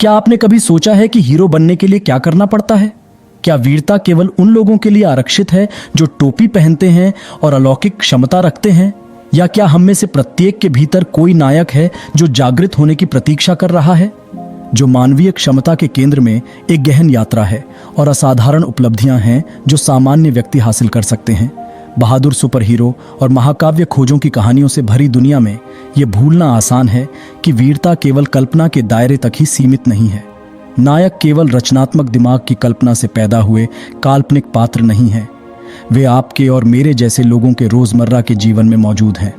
क्या आपने कभी सोचा है कि हीरो बनने के लिए क्या करना पड़ता है? क्या वीरता केवल उन लोगों के लिए आरक्षित है जो टोपी पहनते हैं और अलौकिक क्षमता रखते हैं? या क्या हम में से प्रत्येक के भीतर कोई नायक है जो जागृत होने की प्रतीक्षा कर रहा है, जो मानवीय क्षमता के केंद्र में एक गहन यात्रा है और असाधारण उपलब्धियां हैं जो सामान्य व्यक्ति हासिल कर सकते हैं? बहादुर सुपर हीरो और महाकाव्य खोजों की कहानियों से भरी दुनिया में यह भूलना आसान है कि वीरता केवल कल्पना के दायरे तक ही सीमित नहीं है। नायक केवल रचनात्मक दिमाग की कल्पना से पैदा हुए काल्पनिक पात्र नहीं है, वे आपके और मेरे जैसे लोगों के रोजमर्रा के जीवन में मौजूद हैं।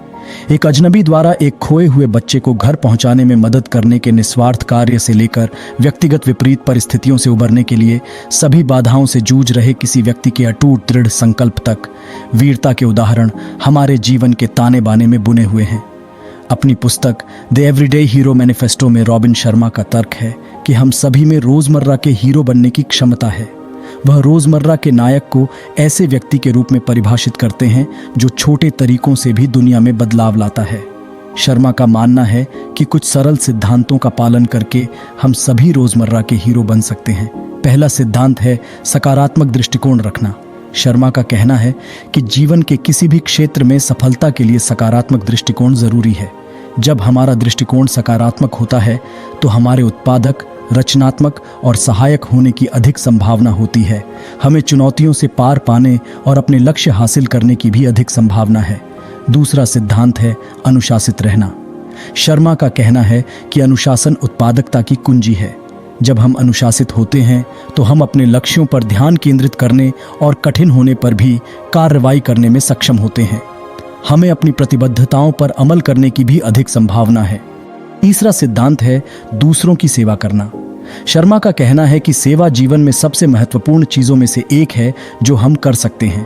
एक अजनबी द्वारा एक खोए हुए बच्चे को घर पहुंचाने में मदद करने के निस्वार्थ कार्य से लेकर व्यक्तिगत विपरीत परिस्थितियों से उबरने के लिए सभी बाधाओं से जूझ रहे किसी व्यक्ति के अटूट दृढ़ संकल्प तक, वीरता के उदाहरण हमारे जीवन के ताने बाने में बुने हुए हैं। अपनी पुस्तक द एवरीडे हीरो मैनिफेस्टो में रॉबिन शर्मा का तर्क है कि हम सभी में रोजमर्रा के हीरो बनने की क्षमता है। वह रोजमर्रा के नायक को ऐसे व्यक्ति के रूप में परिभाषित करते हैं जो छोटे तरीकों से भी दुनिया में बदलाव लाता है। शर्मा का मानना है कि कुछ सरल सिद्धांतों का पालन करके हम सभी रोजमर्रा के हीरो बन सकते हैं। पहला सिद्धांत है सकारात्मक दृष्टिकोण रखना। शर्मा का कहना है कि जीवन के किसी भी क्षेत्र में सफलता के लिए सकारात्मक दृष्टिकोण जरूरी है। जब हमारा दृष्टिकोण सकारात्मक होता है तो हमारे उत्पादक, रचनात्मक और सहायक होने की अधिक संभावना होती है। हमें चुनौतियों से पार पाने और अपने लक्ष्य हासिल करने की भी अधिक संभावना है। दूसरा सिद्धांत है अनुशासित रहना। शर्मा का कहना है कि अनुशासन उत्पादकता की कुंजी है। जब हम अनुशासित होते हैं तो हम अपने लक्ष्यों पर ध्यान केंद्रित करने और कठिन होने पर भी कार्रवाई करने में सक्षम होते हैं। हमें अपनी प्रतिबद्धताओं पर अमल करने की भी अधिक संभावना है। तीसरा सिद्धांत है दूसरों की सेवा करना। शर्मा का कहना है कि सेवा जीवन में सबसे महत्वपूर्ण चीजों में से एक है जो हम कर सकते हैं।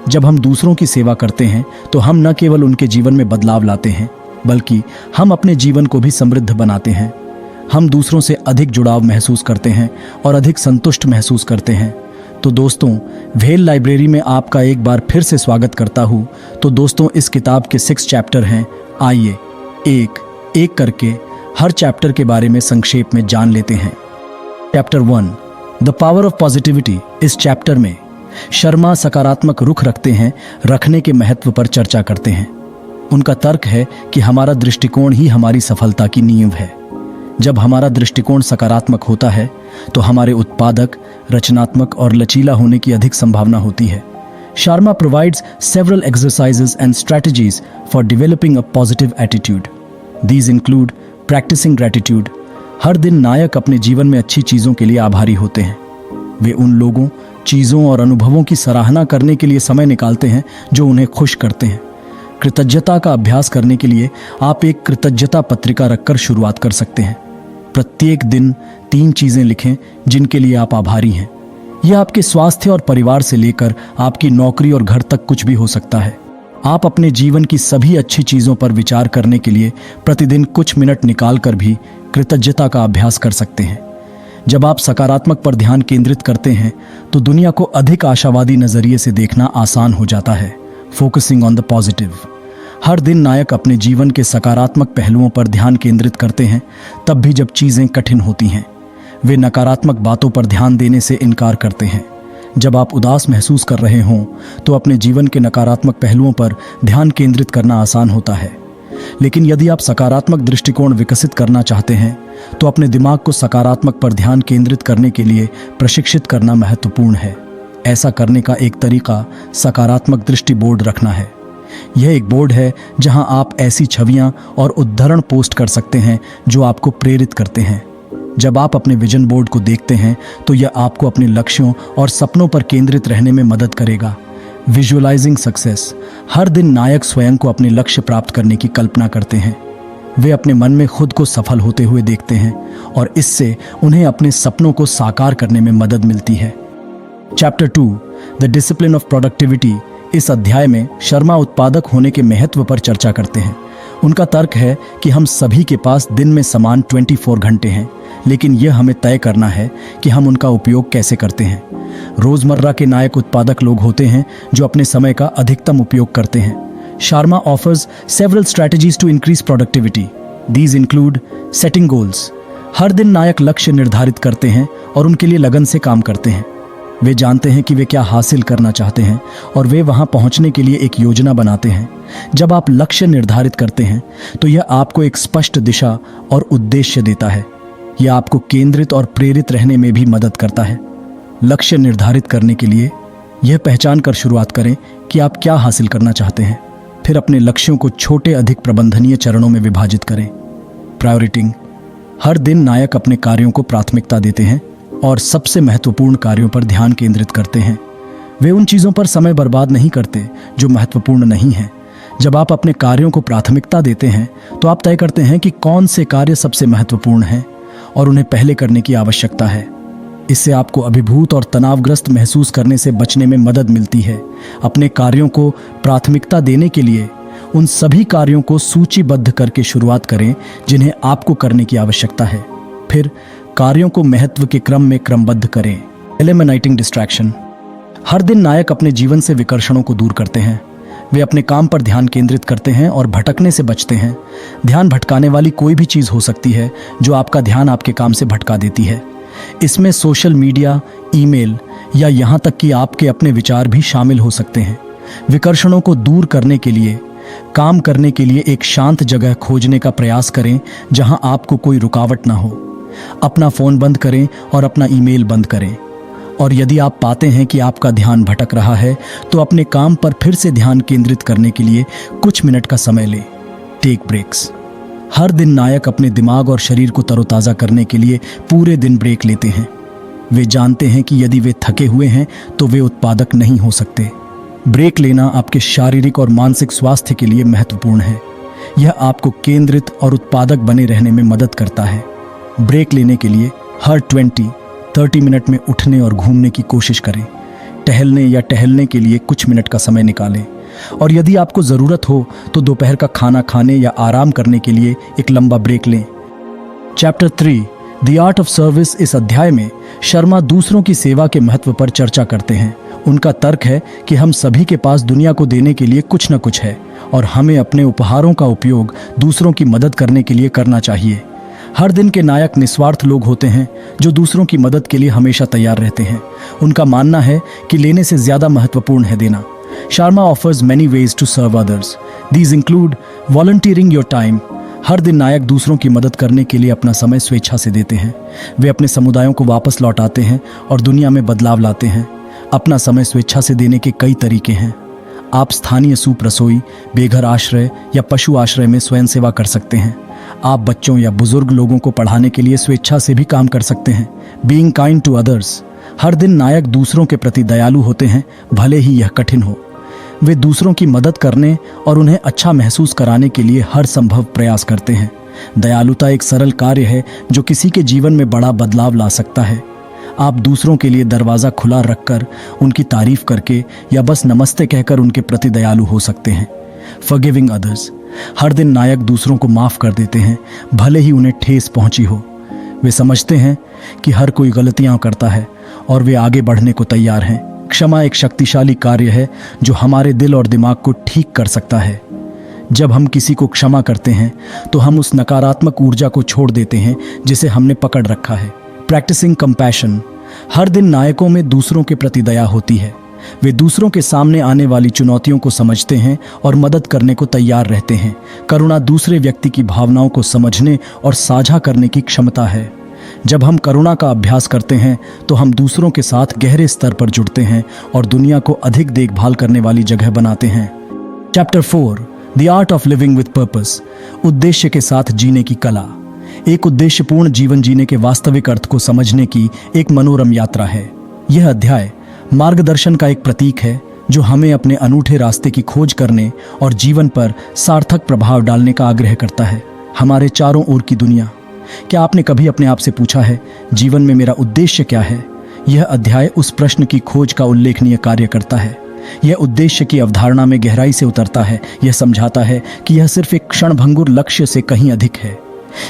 जब हम दूसरों की सेवा करते हैं तो हम न केवल उनके जीवन में बदलाव लाते हैं, बल्कि हम अपने जीवन को भी समृद्ध बनाते हैं। हम दूसरों से अधिक जुड़ाव महसूस करते हैं और अधिक संतुष्ट महसूस करते हैं। तो दोस्तों, भेल लाइब्रेरी में आपका एक बार फिर से स्वागत करता हूँ। तो दोस्तों, इस किताब के 6 चैप्टर हैं। आइए एक एक करके हर चैप्टर के बारे में संक्षेप में जान लेते हैं। Chapter 1 the power of positivity. इस चैप्टर में शर्मा सकारात्मक रुख रखने के महत्व पर चर्चा करते हैं। उनका तर्क है कि हमारा दृष्टिकोण ही हमारी सफलता की नींव है। जब हमारा दृष्टिकोण सकारात्मक होता है तो हमारे उत्पादक, रचनात्मक और लचीला होने की अधिक संभावना होती है। Sharma provides several exercises and strategies for developing a positive attitude. These include practicing gratitude। हर दिन नायक अपने जीवन में अच्छी चीजों के लिए आभारी होते हैं। वे उन लोगों, चीजों और अनुभवों की सराहना करने के लिए समय निकालते हैं जो उन्हें खुश करते हैं। कृतज्ञता का अभ्यास करने के लिए आप एक कृतज्ञता पत्रिका रखकर शुरुआत कर सकते हैं। प्रत्येक दिन 3 चीजें लिखें जिनके लिए आप आभारी हैं। यह आपके स्वास्थ्य और परिवार से लेकर आपकी नौकरी और घर तक कुछ भी हो सकता है। आप अपने जीवन की सभी अच्छी चीजों पर विचार करने के लिए प्रतिदिन कुछ मिनट निकालकर भी कृतज्ञता का अभ्यास कर सकते हैं। जब आप सकारात्मक पर ध्यान केंद्रित करते हैं तो दुनिया को अधिक आशावादी नजरिए से देखना आसान हो जाता है। Focusing on the positive. हर दिन नायक अपने जीवन के सकारात्मक पहलुओं पर ध्यान केंद्रित करते हैं, तब भी जब चीजें कठिन होती हैं। वे नकारात्मक बातों पर ध्यान देने से इनकार करते हैं। जब आप उदास महसूस कर रहे हों तो अपने जीवन के नकारात्मक पहलुओं पर ध्यान केंद्रित करना आसान होता है, लेकिन यदि आप सकारात्मक दृष्टिकोण विकसित करना चाहते हैं तो अपने दिमाग को सकारात्मक पर ध्यान केंद्रित करने के लिए प्रशिक्षित करना महत्वपूर्ण है। ऐसा करने का एक तरीका सकारात्मक दृष्टि बोर्ड रखना है। यह एक बोर्ड है जहां आप ऐसी छवियां और उद्धरण पोस्ट कर सकते हैं जो आपको प्रेरित करते हैं। जब आप अपने विजन बोर्ड को देखते हैं तो यह आपको अपने लक्ष्यों और सपनों पर केंद्रित रहने में मदद करेगा। Visualising success. हर दिन नायक स्वयं को अपने लक्ष्य प्राप्त करने की कल्पना करते हैं। वे अपने मन में खुद को सफल होते हुए देखते हैं और इससे उन्हें अपने सपनों को साकार करने में मदद मिलती है। Chapter 2 the discipline of productivity. इस अध्याय में शर्मा उत्पादक होने के महत्व पर चर्चा करते हैं। उनका तर्क है कि हम सभी के पास दिन में समान 24 घंटे हैं, लेकिन यह हमें तय करना है कि हम उनका उपयोग कैसे करते हैं। रोजमर्रा के नायक उत्पादक लोग होते हैं जो अपने समय का अधिकतम उपयोग करते हैं। Sharma offers several strategies to increase productivity. These include setting goals। हर दिन नायक लक्ष्य निर्धारित करते हैं और उनके लिए लगन से काम करते हैं। वे जानते हैं कि वे क्या हासिल करना चाहते हैं और वे वहां पहुंचने के लिए एक योजना बनाते हैं। जब आप लक्ष्य निर्धारित करते हैं तो यह आपको एक स्पष्ट दिशा और उद्देश्य देता है। यह आपको केंद्रित और प्रेरित रहने में भी मदद करता है। लक्ष्य निर्धारित करने के लिए यह पहचान कर शुरुआत करें कि आप क्या हासिल करना चाहते हैं। फिर अपने लक्ष्यों को छोटे अधिक प्रबंधनीय चरणों में विभाजित करें। प्रायोरिटिंग। हर दिन नायक अपने कार्यों को प्राथमिकता देते हैं और सबसे महत्वपूर्ण कार्यों पर ध्यान केंद्रित करते हैं। वे उन चीज़ों पर समय बर्बाद नहीं करते जो महत्वपूर्ण नहीं हैं। जब आप अपने कार्यों को प्राथमिकता देते हैं तो आप तय करते हैं कि कौन से कार्य सबसे महत्वपूर्ण हैं और उन्हें पहले करने की आवश्यकता है। इससे आपको अभिभूत और तनावग्रस्त महसूस करने से बचने में मदद मिलती है। अपने कार्यों को प्राथमिकता देने के लिए उन सभी कार्यों को सूचीबद्ध करके शुरुआत करें जिन्हें आपको करने की आवश्यकता है। फिर कार्यों को महत्व के क्रम में क्रमबद्ध करें। Eliminating distraction. हर दिन नायक अपने जीवन से विकर्षणों को दूर करते हैं। वे अपने काम पर ध्यान केंद्रित करते हैं और भटकने से बचते हैं। ध्यान भटकाने वाली कोई भी चीज़ हो सकती है जो आपका ध्यान आपके काम से भटका देती है। इसमें सोशल मीडिया, ईमेल या यहाँ तक कि आपके अपने विचार भी शामिल हो सकते हैं। विकर्षणों को दूर करने के लिए काम करने के लिए एक शांत जगह खोजने का प्रयास करें जहां आपको कोई रुकावट ना हो। अपना फोन बंद करें और अपना ईमेल बंद करें। और यदि आप पाते हैं कि आपका ध्यान भटक रहा है तो अपने काम पर फिर से ध्यान केंद्रित करने के लिए कुछ मिनट का समय लें। Take breaks. हर दिन नायक अपने दिमाग और शरीर को तरोताज़ा करने के लिए पूरे दिन ब्रेक लेते हैं। वे जानते हैं कि यदि वे थके हुए हैं तो वे उत्पादक नहीं हो सकते। ब्रेक लेना आपके शारीरिक और मानसिक स्वास्थ्य के लिए महत्वपूर्ण है। यह आपको केंद्रित और उत्पादक बने रहने में मदद करता है। ब्रेक लेने के लिए हर 20-30 मिनट में उठने और घूमने की कोशिश करें। टहलने के लिए कुछ मिनट का समय निकालें। और यदि आपको ज़रूरत हो तो दोपहर का खाना खाने या आराम करने के लिए एक लंबा ब्रेक लें। Chapter 3 the art of service. इस अध्याय में शर्मा दूसरों की सेवा के महत्व पर चर्चा करते हैं। उनका तर्क है कि हम सभी के पास दुनिया को देने के लिए कुछ न कुछ है और हमें अपने उपहारों का उपयोग दूसरों की मदद करने के लिए करना चाहिए। हर दिन के नायक निस्वार्थ लोग होते हैं जो दूसरों की मदद के लिए हमेशा तैयार रहते हैं। उनका मानना है कि लेने से ज़्यादा महत्वपूर्ण है देना। Sharma offers many ways to serve others. These include volunteering your time. हर दिन नायक दूसरों की मदद करने के लिए अपना समय स्वेच्छा से देते हैं। वे अपने समुदायों को वापस लौटाते हैं और दुनिया में बदलाव लाते हैं। अपना समय स्वेच्छा से देने के कई तरीके हैं। आप स्थानीय सूप रसोई, बेघर आश्रय या पशु आश्रय में स्वयं सेवा कर सकते हैं। आप बच्चों या बुजुर्ग लोगों को पढ़ाने के लिए स्वेच्छा से भी काम कर सकते हैं। Being kind to others. हर दिन नायक दूसरों के प्रति दयालु होते हैं, भले ही यह कठिन हो। वे दूसरों की मदद करने और उन्हें अच्छा महसूस कराने के लिए हर संभव प्रयास करते हैं। दयालुता एक सरल कार्य है जो किसी के जीवन में बड़ा बदलाव ला सकता है। आप दूसरों के लिए दरवाज़ा खुला रखकर, उनकी तारीफ करके या बस नमस्ते कहकर उनके प्रति दयालु हो सकते हैं। Forgiving others. हर दिन नायक दूसरों को माफ़ कर देते हैं, भले ही उन्हें ठेस पहुंची हो। वे समझते हैं कि हर कोई गलतियां करता है और वे आगे बढ़ने को तैयार हैं। क्षमा एक शक्तिशाली कार्य है जो हमारे दिल और दिमाग को ठीक कर सकता है। जब हम किसी को क्षमा करते हैं तो हम उस नकारात्मक ऊर्जा को छोड़ देते हैं जिसे हमने पकड़ रखा है। Practising compassion. हर दिन नायकों में दूसरों के प्रति दया होती है। वे दूसरों के सामने आने वाली चुनौतियों को समझते हैं और मदद करने को तैयार रहते हैं। करुणा दूसरे व्यक्ति की भावनाओं को समझने और साझा करने की क्षमता है। जब हम करुणा का अभ्यास करते हैं तो हम दूसरों के साथ गहरे स्तर पर जुड़ते हैं और दुनिया को अधिक देखभाल करने वाली जगह बनाते हैं। Chapter 4 the art of living with purpose. उद्देश्य के साथ जीने की कला। एक उद्देश्यपूर्ण जीवन जीने के वास्तविक अर्थ को समझने की एक मनोरम यात्रा है। यह अध्याय मार्गदर्शन का एक प्रतीक है जो हमें अपने अनूठे रास्ते की खोज करने और जीवन पर सार्थक प्रभाव डालने का आग्रह करता है। हमारे चारों ओर की दुनिया। क्या आपने कभी अपने आप से पूछा है, जीवन में मेरा उद्देश्य क्या है? यह अध्याय उस प्रश्न की खोज का उल्लेखनीय कार्य करता है। यह उद्देश्य की अवधारणा में गहराई से उतरता है। यह समझाता है कि यह सिर्फ एक क्षणभंगुर लक्ष्य से कहीं अधिक है।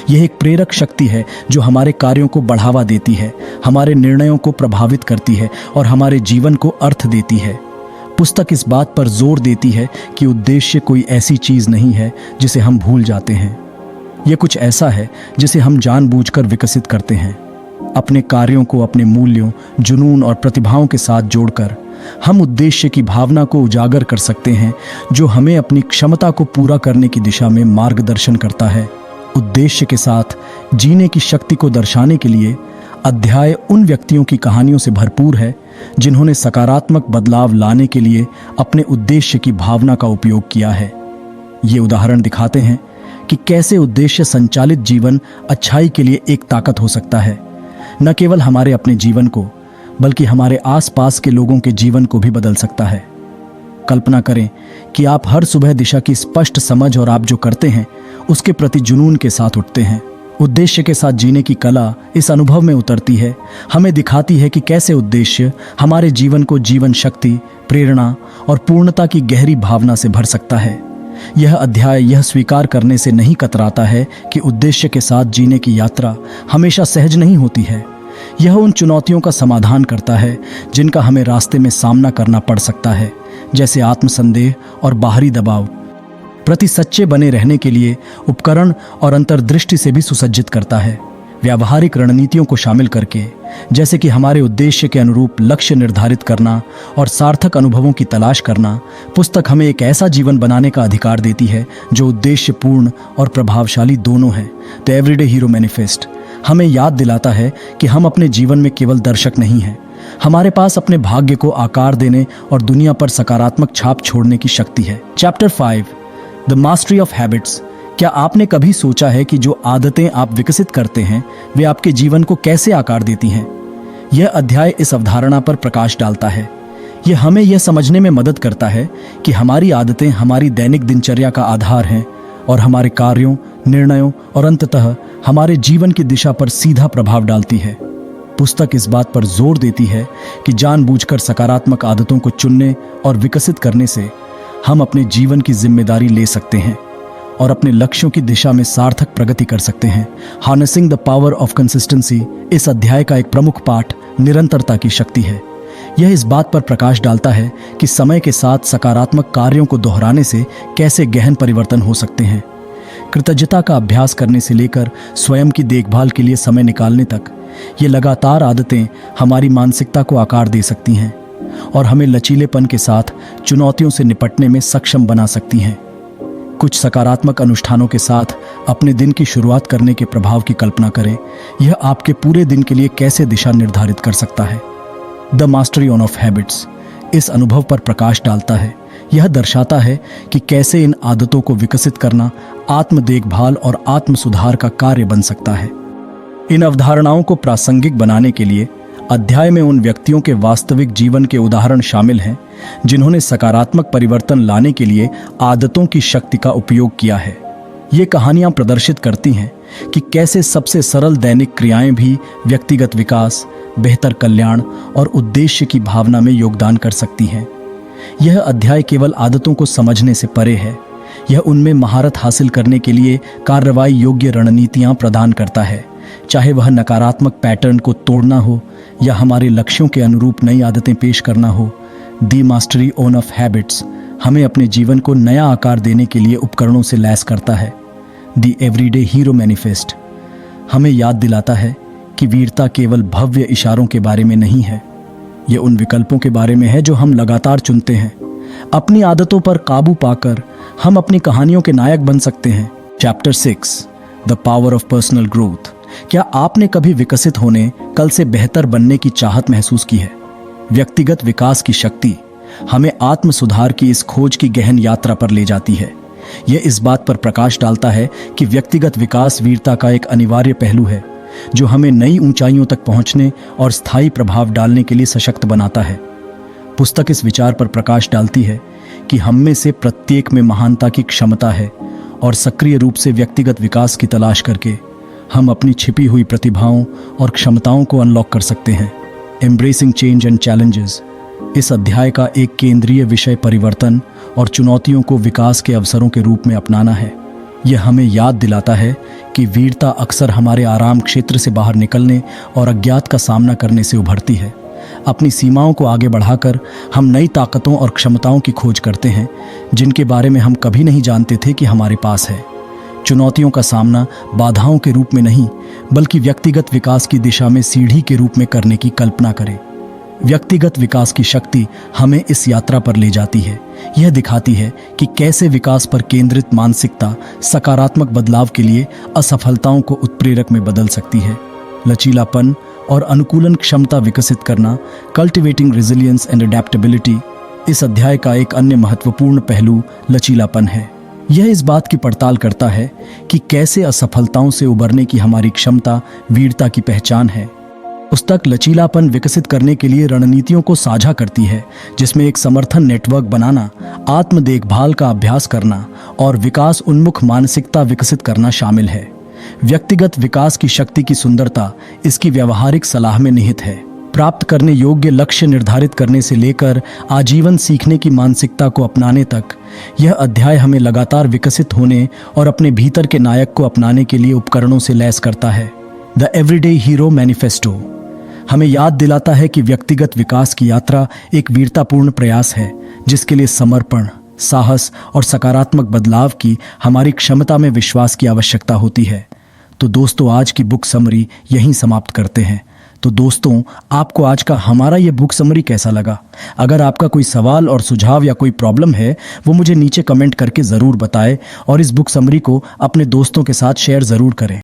यह एक प्रेरक शक्ति है जो हमारे कार्यों को बढ़ावा देती है, हमारे निर्णयों को प्रभावित करती है और हमारे जीवन को अर्थ देती है। पुस्तक इस बात पर जोर देती है कि उद्देश्य कोई ऐसी चीज नहीं है जिसे हम भूल जाते हैं। ये कुछ ऐसा है जिसे हम जानबूझकर विकसित करते हैं। अपने कार्यों को अपने मूल्यों, जुनून और प्रतिभाओं के साथ जोड़कर हम उद्देश्य की भावना को उजागर कर सकते हैं, जो हमें अपनी क्षमता को पूरा करने की दिशा में मार्गदर्शन करता है। उद्देश्य के साथ जीने की शक्ति को दर्शाने के लिए अध्याय उन व्यक्तियों की कहानियों से भरपूर है जिन्होंने सकारात्मक बदलाव लाने के लिए अपने उद्देश्य की भावना का उपयोग किया है। ये उदाहरण दिखाते हैं कि कैसे उद्देश्य संचालित जीवन अच्छाई के लिए एक ताकत हो सकता है, न केवल हमारे अपने जीवन को बल्कि हमारे आसपास के लोगों के जीवन को भी बदल सकता है। कल्पना करें कि आप हर सुबह दिशा की स्पष्ट समझ और आप जो करते हैं उसके प्रति जुनून के साथ उठते हैं। उद्देश्य के साथ जीने की कला इस अनुभव में उतरती है, हमें दिखाती है कि कैसे उद्देश्य हमारे जीवन को जीवन शक्ति, प्रेरणा और पूर्णता की गहरी भावना से भर सकता है। यह अध्याय यह स्वीकार करने से नहीं कतराता है कि उद्देश्य के साथ जीने की यात्रा हमेशा सहज नहीं होती है। यह उन चुनौतियों का समाधान करता है जिनका हमें रास्ते में सामना करना पड़ सकता है, जैसे आत्मसंदेह और बाहरी दबाव। प्रति सच्चे बने रहने के लिए उपकरण और अंतर्दृष्टि से भी सुसज्जित करता है, व्यावहारिक रणनीतियों को शामिल करके, जैसे कि हमारे उद्देश्य के अनुरूप लक्ष्य निर्धारित करना और सार्थक अनुभवों की तलाश करना। पुस्तक हमें एक ऐसा जीवन बनाने का अधिकार देती है जो उद्देश्यपूर्ण और प्रभावशाली दोनों है। द एवरीडे हीरो मैनिफेस्ट हमें याद दिलाता है कि हम अपने जीवन में केवल दर्शक नहीं हैं, हमारे पास अपने भाग्य को आकार देने और दुनिया पर सकारात्मक छाप छोड़ने की शक्ति है। Chapter 5, the mastery of habits. क्या आपने कभी सोचा है कि जो आदतें आप विकसित करते हैं वे आपके जीवन को कैसे आकार देती हैं? यह अध्याय इस अवधारणा पर प्रकाश डालता है। यह हमें यह समझने में मदद करता है कि हमारी आदतें हमारी दैनिक दिनचर्या का आधार हैं और हमारे कार्यों, निर्णयों और अंततः हमारे जीवन की दिशा पर सीधा प्रभाव डालती है। पुस्तक इस बात पर जोर देती है कि जानबूझकर सकारात्मक आदतों को चुनने और विकसित करने से हम अपने जीवन की जिम्मेदारी ले सकते हैं और अपने लक्ष्यों की दिशा में सार्थक प्रगति कर सकते हैं। Harnessing the power of consistency इस अध्याय का एक प्रमुख पाठ निरंतरता की शक्ति है। यह इस बात पर प्रकाश डालता है कि समय के साथ सकारात्मक कार्यों को दोहराने से कैसे गहन परिवर्तन हो सकते हैं। कृतज्ञता का अभ्यास करने से लेकर स्वयं की देखभाल के लिए समय निकालने तक, ये लगातार आदतें हमारी मानसिकता को आकार दे सकती हैं और हमें लचीलेपन के साथ चुनौतियों से निपटने में सक्षम बना सकती हैं। कुछ सकारात्मक अनुष्ठानों के साथ अपने दिन की शुरुआत करने के प्रभाव की कल्पना करें। यह आपके पूरे दिन के लिए कैसे दिशा निर्धारित कर सकता है। द मास्टरी ऑफ हैबिट्स इस अनुभव पर प्रकाश डालता है। यह दर्शाता है कि कैसे इन आदतों को विकसित करना आत्म देखभाल और आत्म सुधार का कार्य बन सकता है। इन अवधारणाओं को प्रासंगिक बनाने के लिए अध्याय में उन व्यक्तियों के वास्तविक जीवन के उदाहरण शामिल हैं जिन्होंने सकारात्मक परिवर्तन लाने के लिए आदतों की शक्ति का उपयोग किया है। ये कहानियां प्रदर्शित करती हैं कि कैसे सबसे सरल दैनिक क्रियाएं भी व्यक्तिगत विकास, बेहतर कल्याण और उद्देश्य की भावना में योगदान कर सकती हैं। यह अध्याय केवल आदतों को समझने से परे है, यह उनमें महारत हासिल करने के लिए कार्रवाई योग्य रणनीतियां प्रदान करता है, चाहे वह नकारात्मक पैटर्न को तोड़ना हो या हमारे लक्ष्यों के अनुरूप नई आदतें पेश करना हो। द मास्टरी ऑफ हैबिट्स हमें अपने जीवन को नया आकार देने के लिए उपकरणों से लैस करता है। द एवरीडे हीरो मैनिफेस्ट हमें याद दिलाता है कि वीरता केवल भव्य इशारों के बारे में नहीं है, यह उन विकल्पों के बारे में है जो हम लगातार चुनते हैं। अपनी आदतों पर काबू पाकर हम अपनी कहानियों के नायक बन सकते हैं। Chapter 6, the power of personal growth. क्या आपने कभी विकसित होने, कल से बेहतर बनने की चाहत महसूस की है? व्यक्तिगत विकास की शक्ति हमें आत्म सुधार की इस खोज की गहन यात्रा पर ले जाती है। यह इस बात पर प्रकाश डालता है कि व्यक्तिगत विकास वीरता का एक अनिवार्य पहलू है जो हमें नई ऊंचाइयों तक पहुंचने और स्थायी प्रभाव डालने के लिए सशक्त बनाता है। पुस्तक इस विचार पर प्रकाश डालती है कि हम में से प्रत्येक में महानता की क्षमता है और सक्रिय रूप से व्यक्तिगत विकास की तलाश करके हम अपनी छिपी हुई प्रतिभाओं और क्षमताओं को अनलॉक कर सकते हैं। एम्ब्रेसिंग चेंज एंड चैलेंजेस इस अध्याय का एक केंद्रीय विषय परिवर्तन और चुनौतियों को विकास के अवसरों के रूप में अपनाना है। यह हमें याद दिलाता है कि वीरता अक्सर हमारे आराम क्षेत्र से बाहर निकलने और अज्ञात का सामना करने से उभरती है। अपनी सीमाओं को आगे बढ़ाकर हम नई ताकतों और क्षमताओं की खोज करते हैं जिनके बारे में हम कभी नहीं जानते थे कि हमारे पास है। चुनौतियों का सामना बाधाओं के रूप में नहीं, बल्कि व्यक्तिगत विकास की दिशा में सीढ़ी के रूप में करने की कल्पना करें। व्यक्तिगत विकास की शक्ति हमें इस यात्रा पर ले जाती है। यह दिखाती है कि कैसे विकास पर केंद्रित मानसिकता सकारात्मक बदलाव के लिए असफलताओं को उत्प्रेरक में बदल सकती है। लचीलापन और अनुकूलन क्षमता विकसित करना, कल्टिवेटिंग रेजिलियंस एंड अडेप्टेबिलिटी, इस अध्याय का एक अन्य महत्वपूर्ण पहलू लचीलापन है। यह इस बात की पड़ताल करता है कि कैसे असफलताओं से उबरने की हमारी क्षमता वीरता की पहचान है। पुस्तक लचीलापन विकसित करने के लिए रणनीतियों को साझा करती है, जिसमें एक समर्थन नेटवर्क बनाना, आत्म देखभाल का अभ्यास करना और विकास उन्मुख मानसिकता विकसित करना शामिल है। व्यक्तिगत विकास की शक्ति की सुंदरता इसकी व्यवहारिक सलाह में निहित है। प्राप्त करने योग्य लक्ष्य निर्धारित करने से लेकर आजीवन सीखने की मानसिकता को अपनाने तक, यह अध्याय हमें लगातार विकसित होने और अपने भीतर के नायक को अपनाने के लिए उपकरणों से लैस करता है। द एवरीडे हीरो मैनिफेस्टो हमें याद दिलाता है कि व्यक्तिगत विकास की यात्रा एक वीरतापूर्ण प्रयास है, जिसके लिए समर्पण, साहस और सकारात्मक बदलाव की हमारी क्षमता में विश्वास की आवश्यकता होती है। तो दोस्तों, आज की बुक समरी यहीं समाप्त करते हैं। तो दोस्तों, आपको आज का हमारा ये बुक समरी कैसा लगा? अगर आपका कोई सवाल और सुझाव या कोई प्रॉब्लम है, वो मुझे नीचे कमेंट करके ज़रूर बताएं और इस बुक समरी को अपने दोस्तों के साथ शेयर ज़रूर करें।